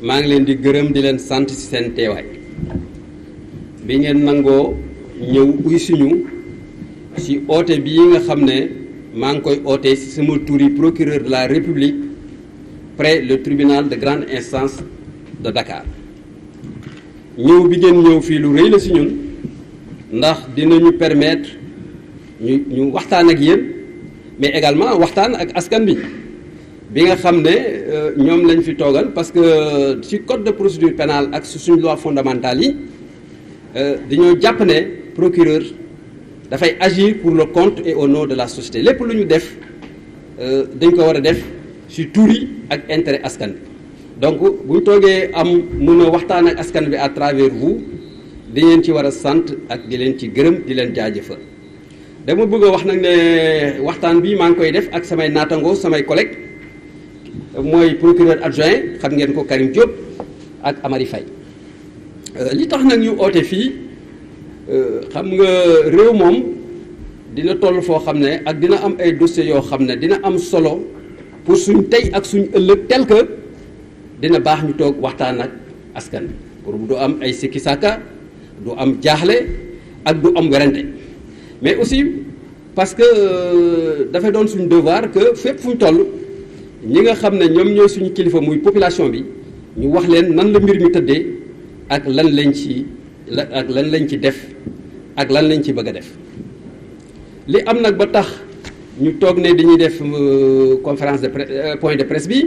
maa ngi leen di gërëm di leen sant ci seen teewaay bi ngeen nangoo ñëw uy suñu ci oote bii nga xam ne maa ngi koy oote ci sama turi procureur de la République près le tribunal de grande instance de Dakar ñëw bi ngeen ñëw fii lu rëy la ci ñun ndax dinañu permettre ñu waxtaan ak yéen mais également waxtaan ak askan bi nga xam ne ñoom lañ fi toogal parce que ci code de procédure pénale ak suñu loi fondamentale yi dañoo jàpp ne procureur dafay agir pour le compte et au nom de la société lépp lu ñu def dañ ko war a def ci turi ak intérêt askan bi donc bu ñu toogee am mën a waxtaan ak askan bi à travers vous di leen ci war a sant ak di leen ci gërëm di leen jaajëfal dama bëgg a wax nag ne waxtaan bi maa ngi koy def ak samay naatangoo samay collègues mooy procureur adjoint xam ngeen ko Karim Diop ak Amary Faye li tax nag ñu oote fii xam nga réew moom dina toll foo xam ne ak dina am ay dossiers yoo xam ne dina am solo pour suñ tey ak suñ ëllëg tel que dina baax ñu toog waxtaan ak askan bi pour du am ay sikki sàkka du am jaaxle ak du am werante mais aussi parce que dafay doon suñu devoir que fépp fu ñu toll ñi nga xam ne ñoom ñooy suñu kilifa muy population bi ñu wax leen nan la mbir mi tëddee ak lan lañ ci def ak lan lañ ci bëgg a def li am nag ba tax ñu toog ne dañuy def conférence de presse point de presse bi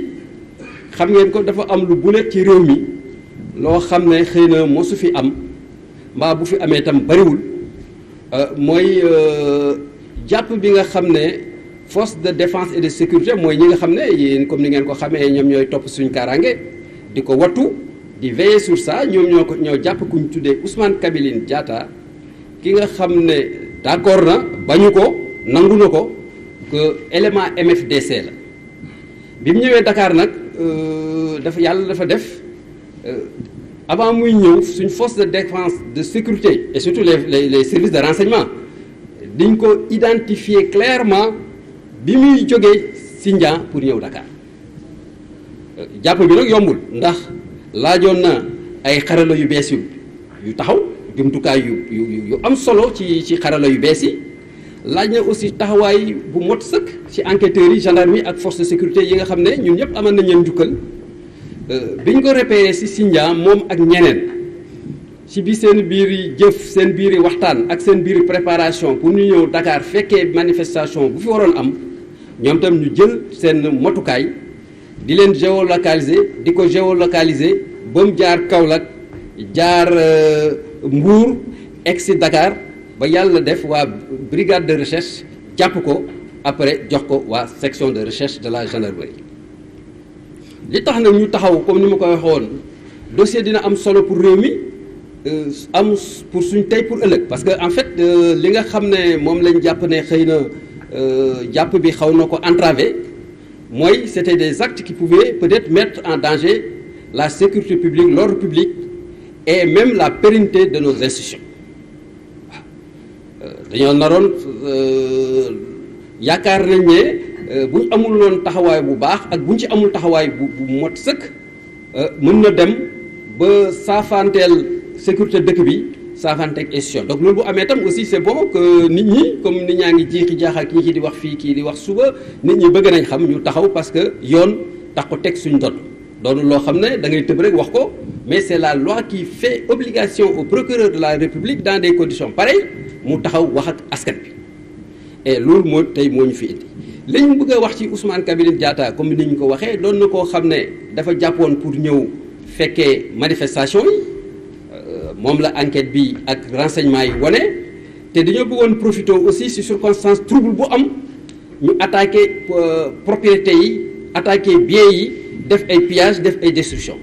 xam ngeen ko dafa am lu bulet ci réew mi loo xam ne xëy na mosu fi am mbaa bu fi amee itam bariwul mooy jàpp bi nga xam ne force de défense et de sécurité mooy ñi nga xam ne yéen comme ni ngeen ko xamee ñoom ñooy topp suñu kaaraange di ko wattu di veiller sur ça ñoom ñoo jàpp ku ñu tuddee Ousmane Kabiline Diatta ki nga xam ne d'accord na bañu ko nangu na ko que élément MFDC la bi mu ñëwee Dakar nag yàlla dafa def avant muy ñëw suñ force de défense de sécurité et surtout les services de renseignement dañ ko identifier clairement bi muy jógee Sindian pour ñëw Dakar jàpp bi nag yombul ndax laajoon na ay xarala yu bees yu taxaw jumtukaay yu am solo ci xarala yu bees yi laaj na aussi taxawaay bu mot sëkk ci enquêteurs yi gendarmerie ak force de sécurité yi nga xam ne ñun ñëpp amal nañ leen njukkal biñ ko repéré ci Sindian moom ak ñeneen ci bi seen biir jëf seen biir waxtaan ak seen biir préparation pour ñu ñëw Dakar fekkee manifestation bu fi waroon am ñoom tam ñu jël seen motukaay di leen géolocaliser di ko géolocaliser ba mu jaar Kaolack jaar Mbour egsi Dakar ba yàlla def waa brigade de recherche jàpp ko après jox ko waa section de recherche de la gendarmerie li tax nag ñu taxaw comme ni ma ko waxoon dossier dina am solo pour réew mi am pour suñ tey pour ëllëg parce que en fait li nga xam ne moom lañ jàpp ne xëy na jàpp bi xaw na ko entravé mooy c'était des actes qui pouvaient peut-être mettre en danger la sécurité publique, l'ordre public et même la pérennité de nos institutions dañoo naroon yaakaar nañ ne bu ñu amul woon taxawaay bu baax ak bu ñu ci amul taxawaay bu mot sëkk mën na dem ba saafanteel sécurité dëkk bi saafanteeg institution donc loolu bu amee tam aussi c'est bon que nit ñi comme nit ñaa ngi jiixi jaaxal kii di wax fii kii di wax suba nit ñi bëgg nañ xam ñu taxaw parce que yoon tax ko teg suñ doon doonu loo xam ne da ngay tëb rek wax ko mais c'est la loi qui fait obligation au procureur de la République dans des conditions pareilles mu taxaw wax ak askan bi et loolu moo tey moo ñu fi indi li ñu bëgg a wax ci Ousmane Kabiline Diatta comme ni ñu ko waxee doon na koo xam ne dafa jàppoon pour ñëw fekkee manifestation yi moom la enquête bi ak renseignement yi wane te dañoo bëggoon profiter aussi ci circonstance trouble bu am ñu attaquer propriété yi attaquer biens yi def ay pillage def ay destruction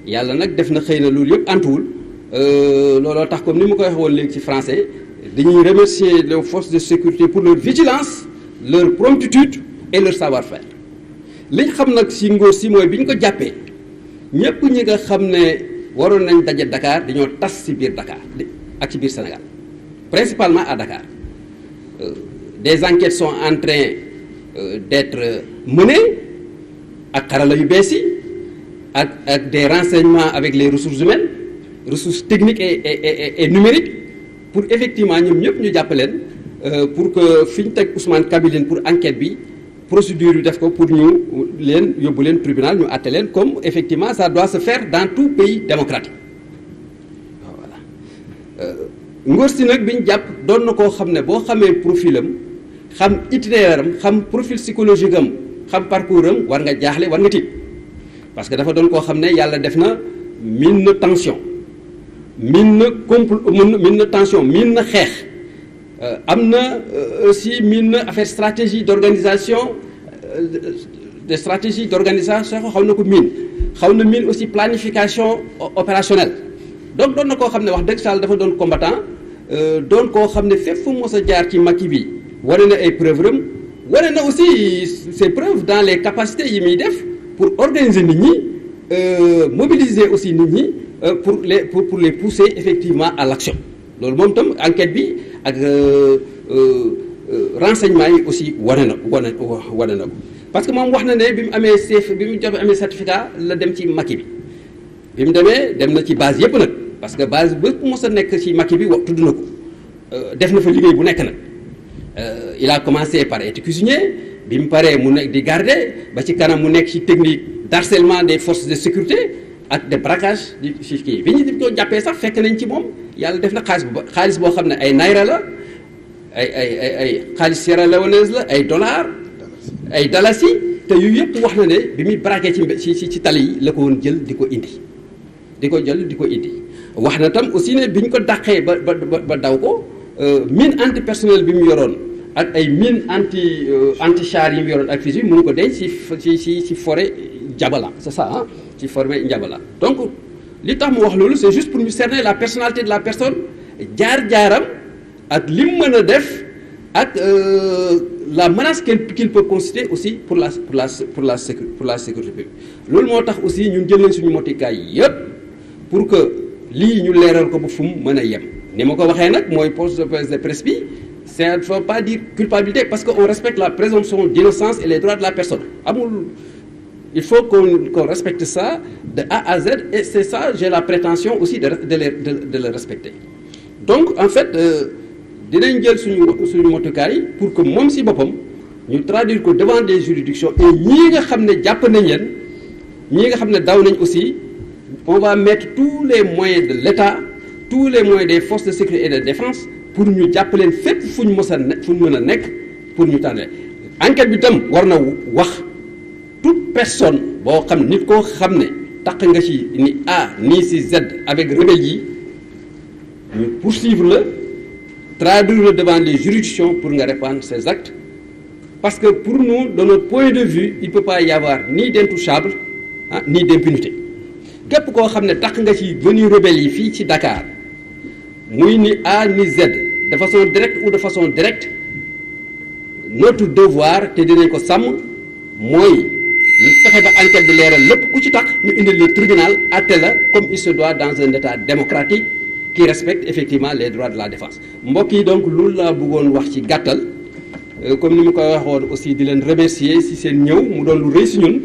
yàlla nag def na xëy na loolu yëpp antuwul looloo tax comme ni ma koy waxee woon léegi ci français dañuy remercier les forces de sécurité pour leur vigilance leur promptitude et leur savoir-faire li ñu xam nag ci ngóor si mooy bi ñu ko jàppee ñëpp ñi nga xam ne waroon nañ daje Dakar dañoo tas ci biir Dakar ak ci biir Sénégal principalement à Dakar des enquêtes sont en train d'être menées ak xarala yu bees yi ak des renseignements avec les ressources humaines ressources techniques et numériques pour effectivement ñoom ñëpp ñu jàpp leen pour que fi ñu teg Ousmane Kabiline pour enquête bi procédure yu def ko pour ñu leen yóbbu leen tribunal ñu àtte leen comme effectivement ça doit se faire dans tout pays démocratique voilà. Ngor Sy nag bi ñu jàpp doon na koo xam ne boo xamee profil am xam itinéraire am xam profil psychologique am xam parcours am war nga jaaxle war nga tiit parce que dafa doon koo xam ne yàlla def na miin na tension miin na tension miin na xeex am na aussi miin na affaire stratégie d'organisation des stratégies d'organisation xaw na ko miin xaw na miin aussi planification opérationnelle donc doon na koo xam ne wax dëgg Sall dafa doon combattant doon koo xam ne fépp fu mos a jaar ci Macky bi wane na ay preuves am wane na aussi ses preuves dans les capacités yi muy def pour organiser nit ñi mobiliser aussi nit ñi pour les pousser effectivement à l'action loolu moom tam enquête bi ak renseignement yi aussi wane na ko parce que moom wax na ne bi mu amee amee certificat la dem ci Macky bi mu demee dem na ci base yëpp nag parce que base bépp mos a nekk ci Macky bi wax tudd na ko def na fa liggéey bu nekk nag il a commencé par être cuisinier bi mu paree mu nekk di garder ba ci kanam mu nekk ci technique d'harcèlement des forces de sécurité ak de braquage di ci kii bi ñu ko jàppee sax fekk nañ ci moom yàlla def na xaalis boo xam ne ay naira la ay xaalis sierra leonaise la ay dollars ay dalasi te yu yëpp wax na ne bi muy braqué ci tali yi la ko woon jël di ko indi wax na tam aussi ne bi ñu ko dàqee ba daw ko mine antipersonnel bi mu yoroon ak ay mine anti char yi mu yoroon ak fusil mënu ko denc ci forêt Ndiabala c'est ça ah ci forêt Ndiabala donc li tax mu wax loolu c'est juste pour ñu cerner la personnalité de la personne jaar-jaaram ak li mu mën a def ak la menace qu'il peut constituer aussi pour la sécurité publique loolu moo tax aussi ñun jël nañ suñu motikaay yëpp pour que lii ñu leeral ko ba fu mu mën a yem ni ma ko waxee nag mooy poste de presse bi ça ne faut pas dire culpabilité parce que on respecte la présomption d'innocence et les droits de la personne amul il faut qu'on respecte ça de A à Z et c'est ça j'ai la prétention aussi de le respecter donc en fait dinañ jël suñu motukaay pour que moom si boppam ñu traduire ko devant des juridictions et ñii nga xam ne jàpp nañ leen ñii nga xam ne daw nañ aussi on va mettre tous les moyens de l'État tous les moyens des forces de sécurité et de défense pour ñu jàpp leen fépp fu ñu mën a nekk pour ñu tànn enquête bi tam war na wax toute personne boo xam nit koo xam ne taq nga ci ni A ni ci Z avec rebelle yi ñu poursuivre la traduire le devant les juridictions pour nga répandre ces actes parce que pour nous de notre point de vue il peut pas y avoir ni d'intouchable ni d'impunité képp koo xam ne tax nga ci venue rebelle yi fii ci Dakar muy ni A ni Z de façon directe ou de façon directe notre devoir te dinañ ko sàmm mooy ñu fexe ba enquête bi leeral lépp ku ci tax ñu indil le tribunal àtte la comme il se doit dans un état démocratique qui respecte effectivement les droits de la défense mbokk yi donc loolu laa bëggoon wax ci gàttal comme ni ma koy waxoon aussi di leen remercier si seen ñëw mu doon lu rëy si ñun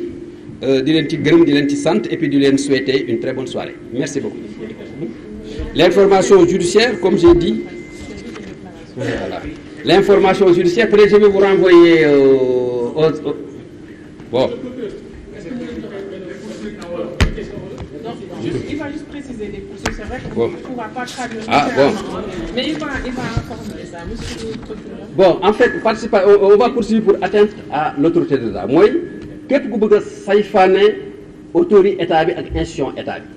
di leen ci gërëm di leen ci sant et puis di leen souhaiter une très bonne soirée merci beaucoup. L'information judiciaire comme j'ai dit voilà l'information judiciaire peut-être je vais vous renvoyer bon. Il va juste préciser des poursuites, c'est vrai qu'on bon. ne pourra pas traduire. Ah bon. Mais il va informer ça, monsieur le procureur. Bon, en fait, on va poursuivre pour atteinte à l'autorité de l'État. Mooy képp ku bëgg a sayfaane autorité état bi ak institution état bi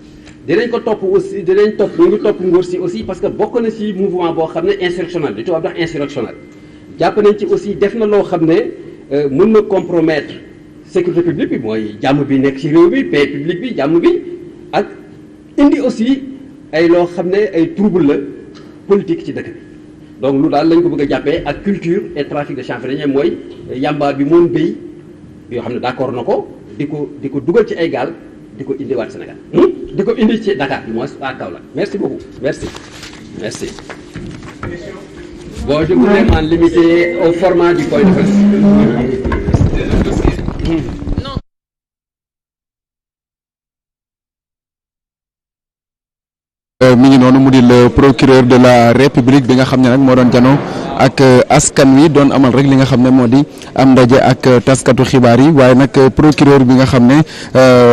dinañ ko topp aussi dinañ topp ñu ngi topp Ngor Sy aussi parce que bokk na ci mouvement boo xam ne insurrectionnel li tubaab wax insurrectionnel jàpp nañ ci aussi def na loo xam ne mën na compromettre sécurité publique bi mooy jàmm bi nekk ci réew bi paix publique bi jàmm bi ak indi aussi ay loo xam ne ay trouble la politique ci dëkk bi donc lu daal lañ ko bëgg a jàppee ak culture et trafic de chanvre mooy yamba bi moom béy yoo xam ne d'accord na ko di ko dugal ci ay gaal di ko indiwaat Sénégal di ko indi ci Dakar du moins à Kaolack merci beaucoup merci bon je voudrais m'en limiter au format du point de presse mi ngi noonu mu di le procureur de la république bi nga xam ne nag moo doon janoo ak askan wi doon amal rek li nga xam ne moo di am ndaje ak taskatu xibaar yi waaye nag procureur bi nga xam ne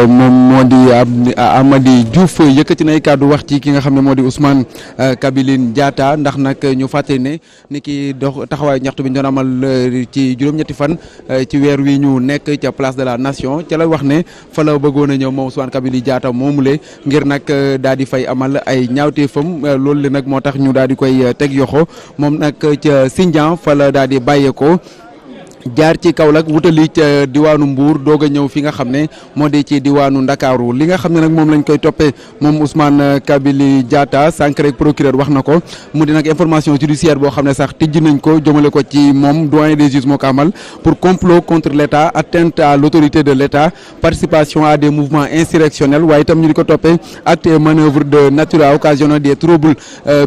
moom moo di Amady Diouf yëkkati nay kàddu wax ci ki nga xam ne moo di Ousmane Kabiline Diatta ndax nag ñu fàttali ne ni ki dox taxawaayu ñaxtu bi ñu doon amal ci juróom-ñetti fan ci weer wi ñu nekk ca place de la nation ca la wax ne fa la bëggoon a ñëw moom Ousmane Kabiline Diatta moomule ngir nag daal di fay amal ay ñaawteefam loolu le nag moo tax ñu daal di koy teg yoxo moom nag ca Sindian fa la daal di bàyyeekoo jaar ci Kaolack wutali ca diwaanu Mbour doog a ñëw fi nga xam ne moo di ci diwaanu Ndakaaru li nga xam ne nag moom lañ koy toppee moom Ousmane Kabiline Diatta sànq rek procureur wax na ko mu di nag information judiciaire boo xam ne sax tijji nañ ko jëmale ko ci moom doyen des juges moo ko amal pour complot contre l' État, atteinte à l' autorité de l' État, participation à des mouvements insurrectionnels waaye itam ñu di ko toppee acte et manœuvre de nature à occasionner des troubles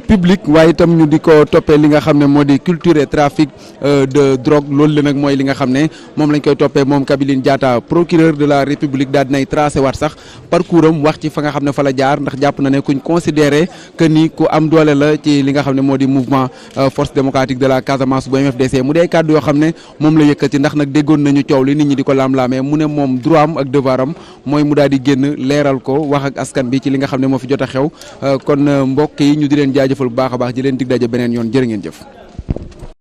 publics waaye itam ñu di ko toppee li nga xam ne moo di culture et trafic de drogue loolu la nag mooy li nga xam ne moom lañ koy toppee moom Kabiline Diatta. Procureur de la République daal dinay tracé waat sax parcours am wax ci fa nga xam ne fa la jaar ndax jàpp na ne kuñ considéré que ni ku am doole la ci li nga xam ne moo di mouvement force démocratique de la Casamance bu MFDC mu dee kàddu yoo xam ne moom la yëkkati ndax nag déggoon nañu coow li nit ñi di ko laam-laamee mu ne moom droit am ak devoir am mooy mu daal di génn leeral ko wax ak askan bi ci li nga xam ne moo fi jot a xew kon mbokk yi ñu di leen jaajëfal bu baax a baax di leen dig daje beneen yoon jërë ngeen jëf.